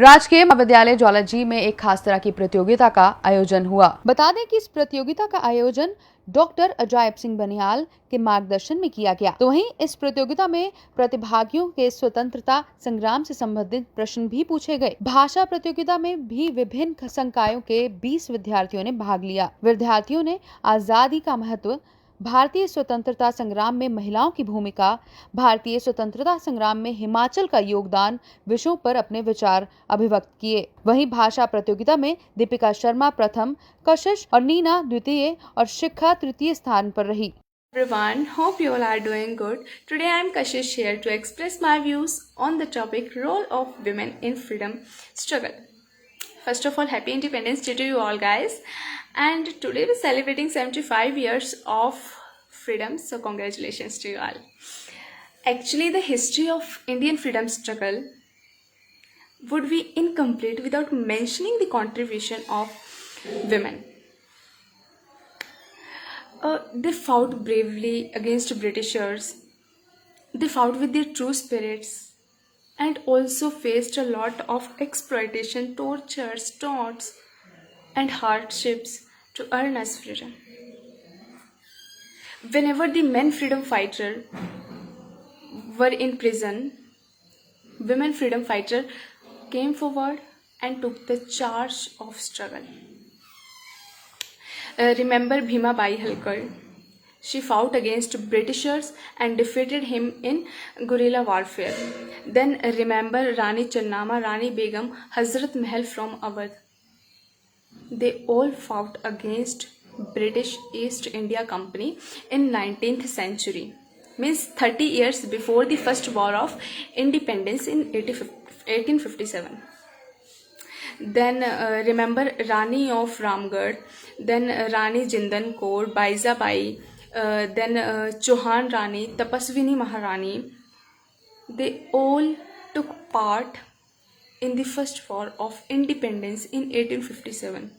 राजकीय महाविद्यालय ज्वालाजी में एक खास तरह की प्रतियोगिता का आयोजन हुआ। बता दें कि इस प्रतियोगिता का आयोजन डॉक्टर अजायब सिंह बनियाल के मार्गदर्शन में किया गया। तो वहीं इस प्रतियोगिता में प्रतिभागियों के स्वतंत्रता संग्राम से संबंधित प्रश्न भी पूछे गए। भाषा प्रतियोगिता में भी विभिन्न संकायों के 20 विद्यार्थियों ने भाग लिया। विद्यार्थियों ने आजादी का महत्व, भारतीय स्वतंत्रता संग्राम में महिलाओं की भूमिका, भारतीय स्वतंत्रता संग्राम में हिमाचल का योगदान विषयों पर अपने विचार अभिव्यक्त किए। वहीं भाषा प्रतियोगिता में दीपिका शर्मा प्रथम, कशिश और नीना द्वितीय और शिखा तृतीय स्थान पर रही। Everyone, hope you all are doing good. Today I am Kashish here to express my views on the topic role of women in freedom struggle. First of all, happy Independence Day to you all guys. And today we're celebrating 75 years of freedom, so congratulations to you all. Actually, the history of Indian freedom struggle would be incomplete without mentioning the contribution of women. They fought bravely against Britishers. They fought with their true spirits and also faced a lot of exploitation, tortures, taunts, and hardships to earn us freedom. Whenever the men freedom fighters were in prison, women freedom fighters came forward and took the charge of struggle. Remember Bhima Bai Halkar. She fought against Britishers and defeated him in guerrilla warfare. Then remember Rani Channama, Rani Begum, Hazrat Mahal from Awadh. They all fought against British East India Company in 19th century. Means 30 years before the first war of independence in 1857. Then remember Rani of Ramgarh, then Rani Jindan Kaur, Baiza Bai, then Chauhan Rani, Tapaswini Maharani. They all took part in the first war of independence in 1857.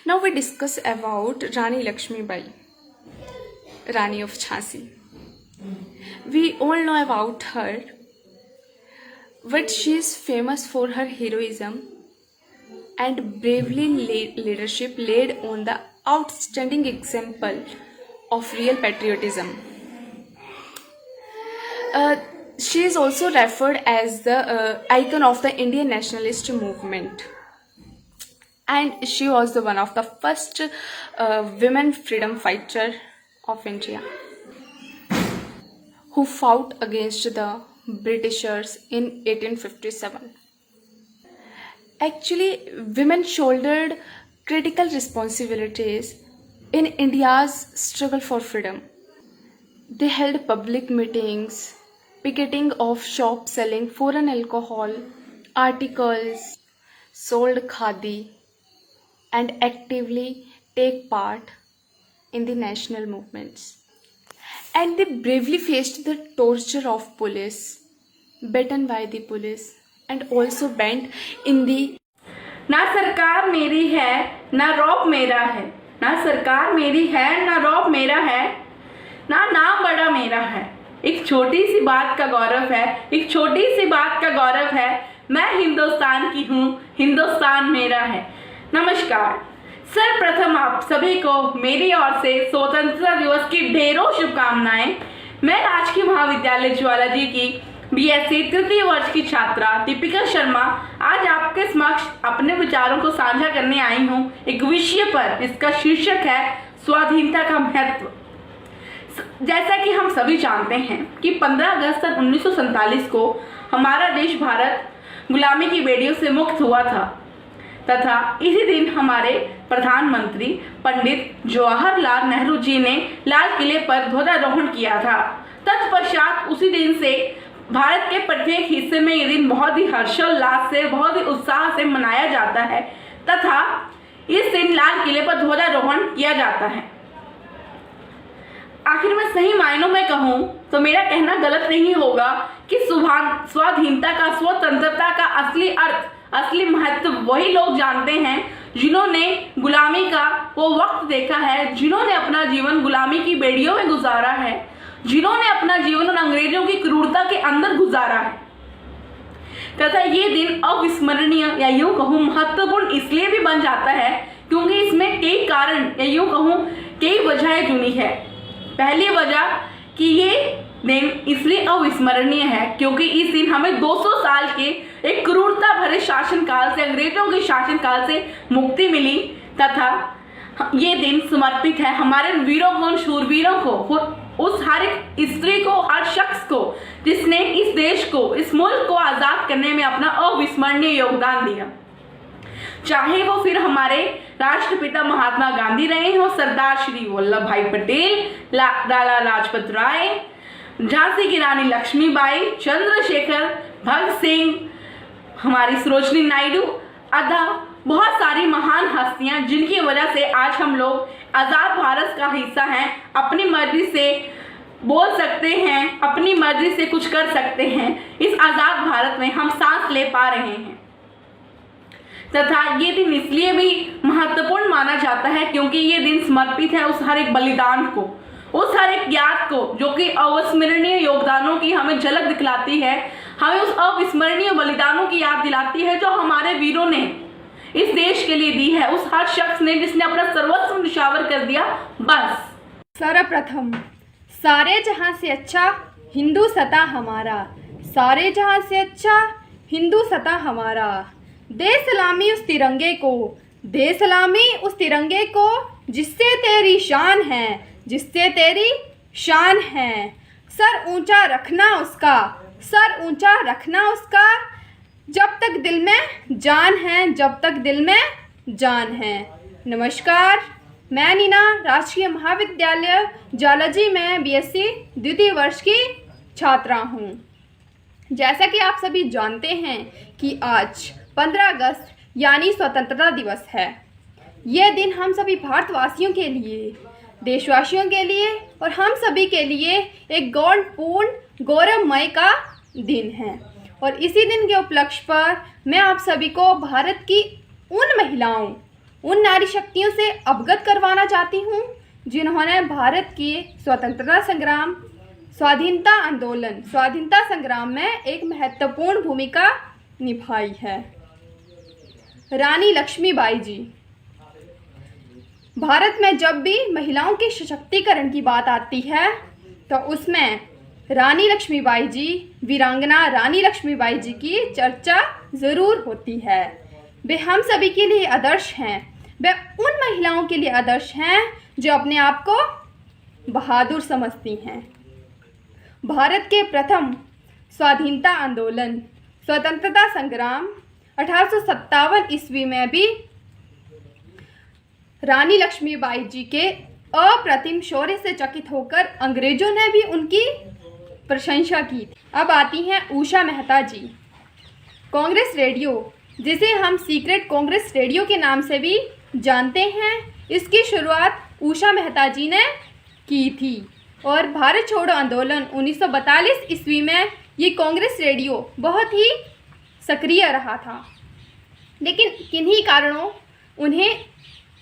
Now we discuss about Rani Lakshmi Bai, Rani of Jhansi. We all know about her, but she is famous for her heroism and bravely leadership laid on the outstanding example of real patriotism. She is also referred as the icon of the Indian nationalist movement. And she was the one of the first women freedom fighter of India who fought against the Britishers in 1857. Actually, women shouldered critical responsibilities in India's struggle for freedom. They held public meetings, picketing of shops selling foreign alcohol, articles, sold khadi, and actively take part in the national movements. And they bravely faced the torture of police, beaten by the police, and also bent in the ना सरकार मेरी है ना रौब मेरा है, ना सरकार मेरी है ना रौब मेरा है, ना नाम बड़ा मेरा है, एक छोटी सी बात का गौरव है, एक छोटी सी बात का गौरव है, मैं हिंदुस्तान की हूँ, हिंदुस्तान मेरा है। नमस्कार। सर्वप्रथम आप सभी को मेरी ओर से स्वतंत्रता दिवस की ढेरों शुभकामनाएं। मैं राजकीय महाविद्यालय ज्वालाजी की बीएससी तृतीय वर्ष की छात्रा दीपिका शर्मा आज आपके समक्ष अपने विचारों को साझा करने आई हूँ एक विषय पर, जिसका शीर्षक है स्वाधीनता का महत्व। जैसा कि हम सभी जानते हैं कि 15 अगस्त सन 1947 को हमारा देश भारत गुलामी की बेड़ियों से मुक्त हुआ था तथा इसी दिन हमारे प्रधानमंत्री पंडित जवाहरलाल नेहरू जी ने लाल किले पर ध्वजारोहण किया था। तत्पश्चात उसी दिन से भारत के प्रत्येक हिस्से में ये दिन बहुत ही हर्षोल्लास से, बहुत ही उत्साह से मनाया जाता है तथा इस दिन लाल किले पर ध्वजारोहण किया जाता है। आखिर में सही मायनों में कहूँ तो मेरा कहना गलत नहीं होगा कि स्वाधीनता का, स्वतंत्रता का असली अर्थ, असली महत्व वही लोग जानते हैं जिन्होंने गुलामी का वो वक्त देखा है, जिन्होंने अपना जीवन गुलामी की बेड़ियों में गुजारा है, जिन्होंने अपना जीवन उन अंग्रेजों की क्रूरता के अंदर गुजारा है। तथा ये दिन अविस्मरणीय या यूं कहूँ महत्वपूर्ण इसलिए भी बन जाता है क्योंकि इसमें कई कारण या यूं कहूँ कई वजहें जुड़ी है। पहली वजह कि ये दिन इसलिए अविस्मरणीय है क्योंकि इस दिन हमें 200 साल के एक क्रूरता भरे शासनकाल से, अंग्रेजों के शासनकाल से मुक्ति मिली तथा ये दिन समर्पित है हमारे वीरों और शूरवीरों को, उस हर एक स्त्री को, हर शख्स को जिसने इस देश को, इस मुल्क को आजाद करने में अपना अविस्मरणीय योगदान दिया। चाहे वो फिर हमारे राष्ट्रपिता महात्मा गांधी रहे हो, सरदार श्री वल्लभ भाई पटेल, लाला लाजपत राय, झांसी की रानी लक्ष्मीबाई, चंद्रशेखर, भगत सिंह, हमारी सरोजिनी नायडू, अदा बहुत सारी महान हस्तियां जिनकी वजह से आज हम लोग आजाद भारत का हिस्सा हैं, अपनी मर्जी से बोल सकते हैं, अपनी मर्जी से कुछ कर सकते हैं। इस आजाद भारत में हम सांस ले पा रहे हैं तथा ये दिन इसलिए भी महत्वपूर्ण माना जाता है क्योंकि ये दिन समर्पित है उस हर एक बलिदान को, उस हर एक याद को जो कि अविस्मरणीय योगदानों की हमें झलक दिखलाती है, हमें उस अविस्मरणीय बलिदानों की याद दिलाती है जो हमारे वीरों ने इस देश के लिए दी है, उस हर शख्स ने जिसने अपना सर्वस्व निछावर कर दिया। बस सर्वप्रथम सारे जहां से अच्छा हिंदू सता हमारा, सारे जहां से अच्छा हिंदू सता हमारा, दे सलामी उस तिरंगे को, दे सलामी उस तिरंगे को जिससे तेरी शान है, जिससे तेरी शान है। सर ऊंचा रखना उसका, सर ऊंचा रखना उसका, जब तक दिल में जान है, जब तक दिल में जान है। नमस्कार, मैं नीना राजकीय महाविद्यालय जूलॉजी में बीएससी द्वितीय वर्ष की छात्रा हूँ। जैसा कि आप सभी जानते हैं कि आज 15 अगस्त यानी स्वतंत्रता दिवस है। यह दिन हम सभी भारतवासियों के लिए, देशवासियों के लिए और हम सभी के लिए एक गौरवपूर्ण गौरवमय का दिन है और इसी दिन के उपलक्ष्य पर मैं आप सभी को भारत की उन महिलाओं, उन नारी शक्तियों से अवगत करवाना चाहती हूँ जिन्होंने भारत की स्वतंत्रता संग्राम, स्वाधीनता आंदोलन, स्वाधीनता संग्राम में एक महत्वपूर्ण भूमिका निभाई है। रानी लक्ष्मीबाई जी। भारत में जब भी महिलाओं के सशक्तिकरण की बात आती है तो उसमें रानी लक्ष्मीबाई जी, वीरांगना रानी लक्ष्मीबाई जी की चर्चा ज़रूर होती है। वे हम सभी के लिए आदर्श हैं। वे उन महिलाओं के लिए आदर्श हैं जो अपने आप को बहादुर समझती हैं। भारत के प्रथम स्वाधीनता आंदोलन, स्वतंत्रता संग्राम 1857 ईस्वी में भी रानी लक्ष्मीबाई जी के अप्रतिम शौर्य से चकित होकर अंग्रेजों ने भी उनकी प्रशंसा की थी। अब आती हैं उषा मेहता जी। कांग्रेस रेडियो, जिसे हम सीक्रेट कांग्रेस रेडियो के नाम से भी जानते हैं, इसकी शुरुआत उषा मेहता जी ने की थी और भारत छोड़ो आंदोलन 1942 ईस्वी में ये कांग्रेस रेडियो बहुत ही सक्रिय रहा था। लेकिन किन्हीं कारणों उन्हें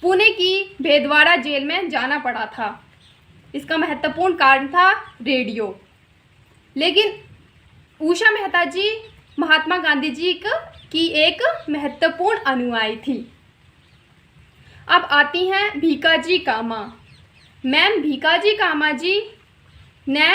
पुणे की भेदवाड़ा जेल में जाना पड़ा था। इसका महत्वपूर्ण कारण था रेडियो। लेकिन उषा मेहता जी महात्मा गांधी जी की एक महत्वपूर्ण अनुयायी थी। अब आती हैं भीकाजी कामा। मैम भीकाजी कामा जी ने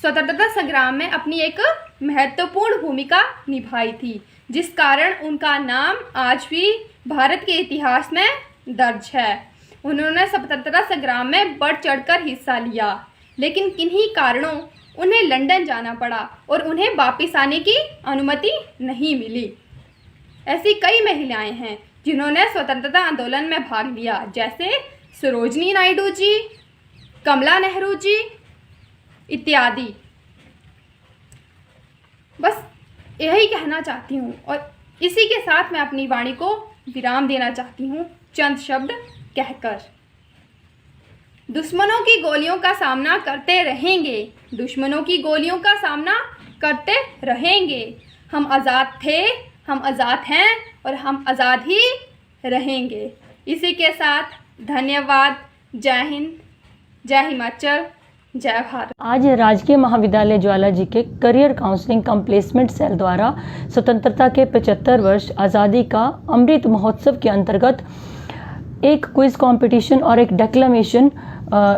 स्वतंत्रता संग्राम में अपनी एक महत्वपूर्ण भूमिका निभाई थी, जिस कारण उनका नाम आज भी भारत के इतिहास में दर्ज है। उन्होंने स्वतंत्रता संग्राम में बढ़ चढ़कर हिस्सा लिया, लेकिन किन्हीं कारणों उन्हें लंदन जाना पड़ा और उन्हें वापस आने की अनुमति नहीं मिली। ऐसी कई महिलाएं हैं जिन्होंने स्वतंत्रता आंदोलन में भाग लिया, जैसे सरोजिनी नायडू जी, कमला नेहरू जी इत्यादि। बस यही कहना चाहती हूँ और इसी के साथ मैं अपनी वाणी को विराम देना चाहती हूँ चंद शब्द कहकर। दुश्मनों की गोलियों का सामना करते रहेंगे, दुश्मनों की गोलियों का सामना करते रहेंगे। हम आज़ाद थे, हम आज़ाद हैं और हम आज़ाद ही रहेंगे। इसी के साथ धन्यवाद। जय हिंद, जय हिमाचल, जय भारत। आज राजकीय महाविद्यालय ज्वाला जी के career counselling cum placement cell द्वारा स्वतंत्रता के 75 वर्ष आज़ादी का अमृत महोत्सव के अंतर्गत एक क्विज कंपटीशन और एक डेक्लेमेशन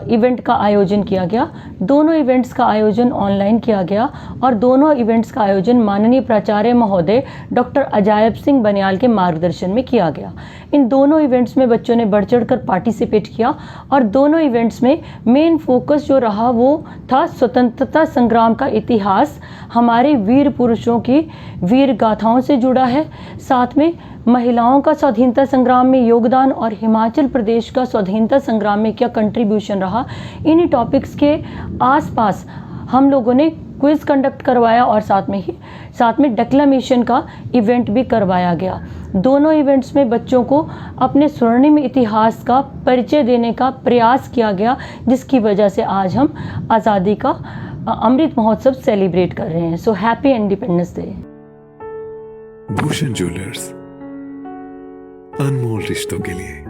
इवेंट का आयोजन किया गया। दोनों इवेंट्स का आयोजन ऑनलाइन किया गया और दोनों इवेंट्स का आयोजन माननीय प्राचार्य महोदय डॉक्टर अजायब सिंह बनियाल के मार्गदर्शन में किया गया। इन दोनों इवेंट्स में बच्चों ने बढ़ चढ़ कर पार्टिसिपेट किया और दोनों इवेंट्स में मेन फोकस जो रहा वो था स्वतंत्रता संग्राम का इतिहास, हमारे वीर पुरुषों की वीर गाथाओं से जुड़ा है, साथ में महिलाओं का स्वाधीनता संग्राम में योगदान और हिमाचल प्रदेश का स्वाधीनता संग्राम में क्या कंट्रीब्यूशन रहा। इन्हीं टॉपिक्स के आसपास हम लोगों ने क्विज कंडक्ट करवाया और साथ में डेक्लेमेशन का इवेंट भी करवाया गया। दोनों इवेंट्स में बच्चों को अपने स्वर्णिम इतिहास का परिचय देने का प्रयास किया गया, जिसकी वजह से आज हम आज़ादी का अमृत महोत्सव सेलिब्रेट कर रहे हैं। So happy independence day. Bhushan jewellers, अनमोल रिश्तों के लिए।